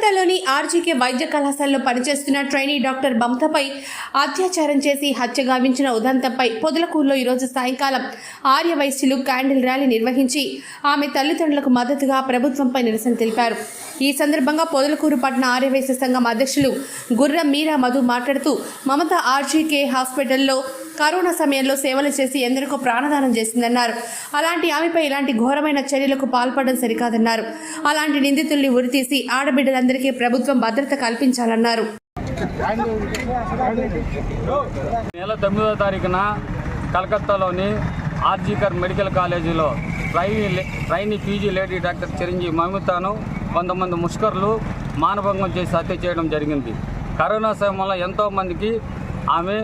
కలకత్తాలోని RGK వైద్య కళాశాలలో పనిచేస్తున్న ట్రైనీ డాక్టర్ మమతపై అత్యాచారం చేసి హత్య గావించిన ఉదంతంపై పొదలకూరులో ఈరోజు సాయంకాలం ఆర్యవైశ్యులు క్యాండిల్ ర్యాలీ నిర్వహించి ఆమె తల్లిదండ్రులకు మద్దతుగా ప్రభుత్వంపై నిరసన తెలిపారు. ఈ సందర్భంగా పొదలకూరు పట్టణ ఆర్యవైశ్య సంఘం అధ్యక్షులు గుర్రం మీరా మధు మాట్లాడుతూ మమత ఆర్జీకే హాస్పిటల్లో కరోనా సమయంలో సేవలు చేసి ఎందరికో ప్రాణదానం చేసిందన్నారు. అలాంటి ఆమెపై ఇలాంటి ఘోరమైన చర్యలకు పాల్పడడం సరికాదన్నారు. అలాంటి నిందితుల్ని ఉరితీసి ఆడబిడ్డలందరికీ ప్రభుత్వం భద్రత కల్పించాలన్నారు. నెల 9వ తారీఖున కలకత్తాలోని ఆర్జీకర్ మెడికల్ కాలేజీలో trainee PG lady doctor Chiranjeevi మమితను కొంతమంది ముష్కర్లు మానభంగం చేసి హత్య చేయడం జరిగింది. కరోనా సమయంలో ఎంతోమందికి ఆమె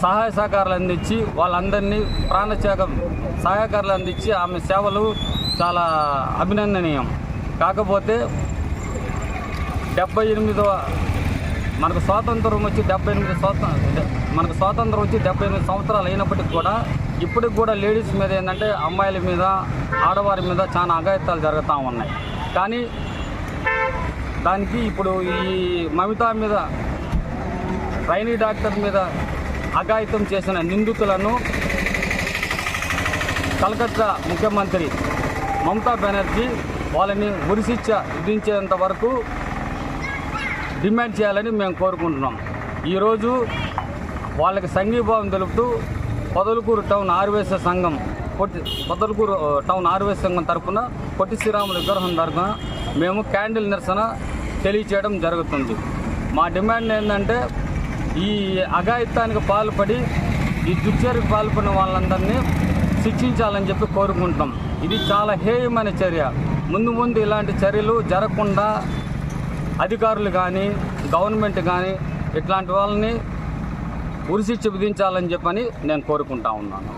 సహాయ సహకారాలు అందించి వాళ్ళందరినీ ప్రాణత్యాగం సహాయకారాలు అందించి ఆమె సేవలు చాలా అభినందనీయం. కాకపోతే 78వ మనకు స్వాతంత్రం వచ్చి 78 సంవత్సరాలు అయినప్పటికీ కూడా ఇప్పటికి కూడా లేడీస్ మీద ఏంటంటే అమ్మాయిల మీద ఆడవారి మీద చాలా అఘాయిత్యాలు జరుగుతూ ఉన్నాయి. కానీ దానికి ఇప్పుడు ఈ మమిత మీద ట్రైనీ డాక్టర్ మీద అఘాయిత్యం చేసిన నిందితులను కలకత్తా ముఖ్యమంత్రి మమతా బెనర్జీ వాళ్ళని ఉరిశిక్ష విధించేంత వరకు డిమాండ్ చేయాలని మేము కోరుకుంటున్నాం. ఈరోజు వాళ్ళకి సంఘీభావం తెలుపుతూ పొదలకూరు టౌన్ ఆర్యవైశ్య సంఘం తరఫున పొట్టి శ్రీరాములు విగ్రహం తరఫున మేము క్యాండిల్ నిరసన తెలియచేయడం జరుగుతుంది. మా డిమాండ్ ఏంటంటే ఈ అఘాయిత్యానికి పాల్పడి ఈ దుశ్చర్యకు పాల్పడిన వాళ్ళందరినీ శిక్షించాలని చెప్పి కోరుకుంటున్నాం. ఇది చాలా హేయమైన చర్య. ముందు ఇలాంటి చర్యలు జరగకుండా అధికారులు కానీ గవర్నమెంట్ కానీ ఇట్లాంటి వాళ్ళని ఉరిశిక్ష విధించాలని చెప్పని నేను కోరుకుంటా ఉన్నాను.